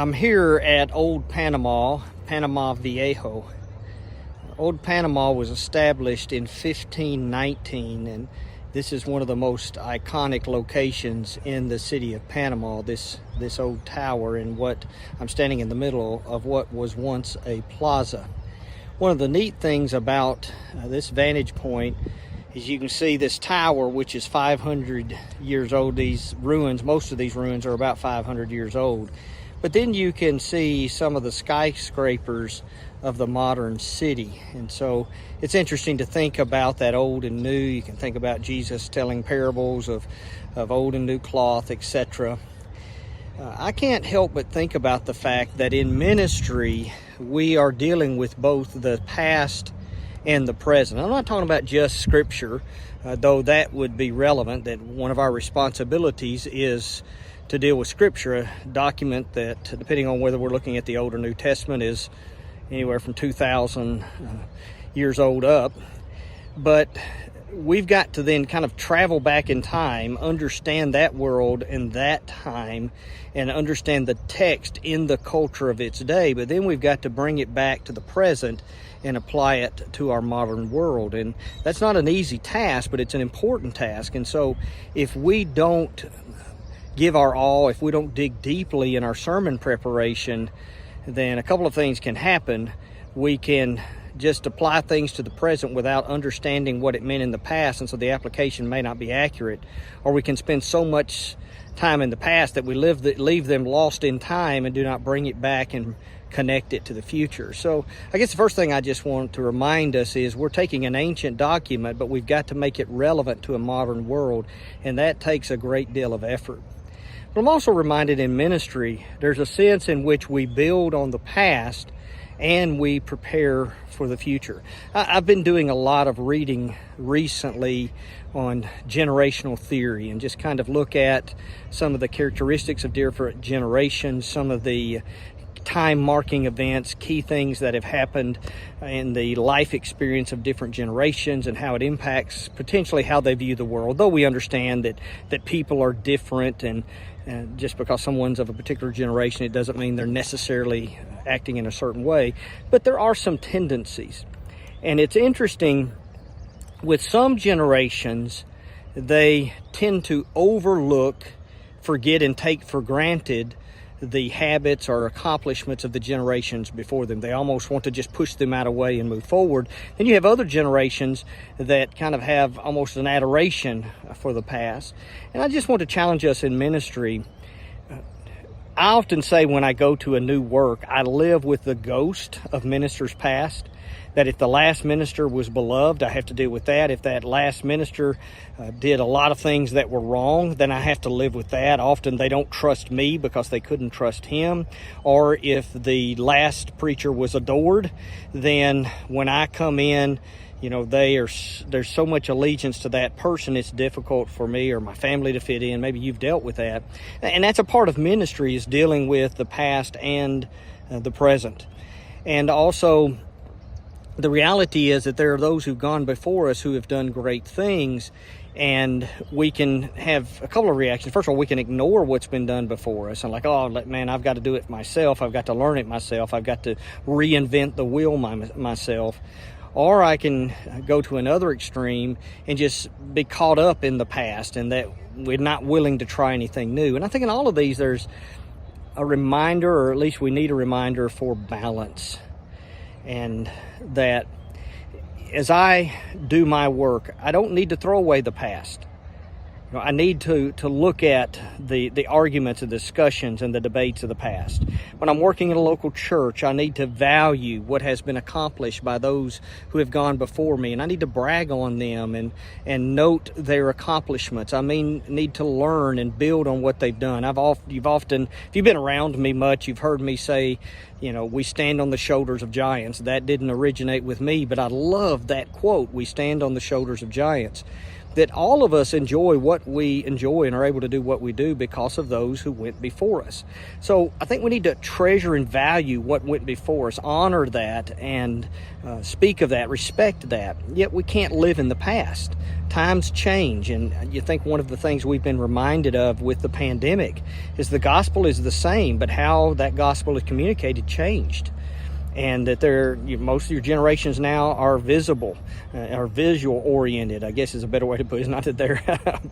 I'm here at Old Panama, Panama Viejo. Old Panama was established in 1519, and this is one of the most iconic locations in the city of Panama, this old tower, and what I'm standing in the middle of what was once a plaza. One of the neat things about this vantage point is you can see this tower, which is 500 years old. These ruins, most of these ruins are about 500 years old. But then you can see some of the skyscrapers of the modern city. And so it's interesting to think about that old and new. You can think about Jesus telling parables of old and new cloth, etc. I can't help but think about the fact that in ministry, we are dealing with both the past and the present. I'm not talking about just scripture, though that would be relevant, that one of our responsibilities is to deal with scripture, a document that, depending on whether we're looking at the Old or New Testament, is anywhere from 2,000 years old up. But we've got to then kind of travel back in time, understand that world and that time, and understand the text in the culture of its day. But then we've got to bring it back to the present and apply it to our modern world. And that's not an easy task, but it's an important task. And so if we don't give our all, if we don't dig deeply in our sermon preparation, then a couple of things can happen. We can just apply things to the present without understanding what it meant in the past, and so the application may not be accurate. Or we can spend so much time in the past that we leave them lost in time and do not bring it back and connect it to the future. So I guess the first thing I just want to remind us is we're taking an ancient document, but we've got to make it relevant to a modern world, and that takes a great deal of effort. But I'm also reminded in ministry, there's a sense in which we build on the past and we prepare for the future. I've been doing a lot of reading recently on generational theory and just kind of look at some of the characteristics of different generations, some of the time marking events, key things that have happened in the life experience of different generations and how it impacts potentially how they view the world. Though we understand that people are different, and just because someone's of a particular generation, it doesn't mean they're necessarily acting in a certain way. But there are some tendencies. And it's interesting, with some generations, they tend to overlook, forget, and take for granted the habits or accomplishments of the generations before them. They almost want to just push them out of the way and move forward. Then you have other generations that kind of have almost an adoration for the past. And I just want to challenge us in ministry. I often say when I go to a new work, I live with the ghost of ministers past. That if the last minister was beloved, I have to deal with that. If that last minister did a lot of things that were wrong, then I have to live with that. Often they don't trust me because they couldn't trust him. Or if the last preacher was adored, then when I come in, there's so much allegiance to that person, it's difficult for me or my family to fit in. Maybe you've dealt with that. And that's a part of ministry, is dealing with the past and the present. And also, the reality is that there are those who've gone before us who have done great things, and we can have a couple of reactions. First of all, we can ignore what's been done before us and man, I've got to do it myself. I've got to learn it myself. I've got to reinvent the wheel myself. Or I can go to another extreme and just be caught up in the past and that we're not willing to try anything new. And I think in all of these, there's a reminder, or at least we need a reminder, for balance. And that as I do my work, I don't need to throw away the past. I need to look at the arguments and discussions and the debates of the past. When I'm working in a local church, I need to value what has been accomplished by those who have gone before me, and I need to brag on them and note their accomplishments. I need to learn and build on what they've done. If you've been around me much, you've heard me say, we stand on the shoulders of giants. That didn't originate with me, but I love that quote, we stand on the shoulders of giants. that all of us enjoy what we enjoy and are able to do what we do because of those who went before us. So I think we need to treasure and value what went before us, honor that, and speak of that, respect that. Yet we can't live in the past. Times change, and you think one of the things we've been reminded of with the pandemic is the gospel is the same, but how that gospel is communicated changed. And that most of your generations now are visible, are visual oriented, I guess is a better way to put it. It's not that their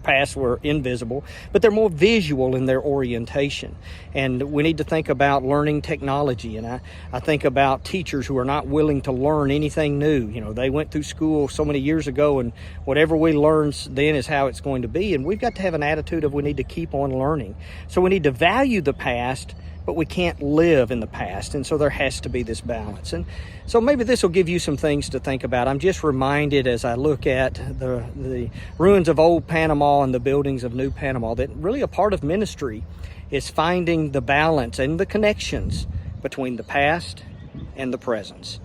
past were invisible, but they're more visual in their orientation. And we need to think about learning technology. And I think about teachers who are not willing to learn anything new. You know, they went through school so many years ago, and whatever we learn then is how it's going to be. And we've got to have an attitude of we need to keep on learning. So we need to value the past, but we can't live in the past, and so there has to be this balance. And so maybe this will give you some things to think about. I'm just reminded as I look at the ruins of old Panama and the buildings of new Panama that really a part of ministry is finding the balance and the connections between the past and the present.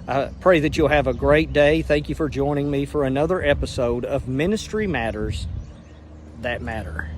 I pray that you'll have a great day. Thank you for joining me for another episode of Ministry Matters That Matter.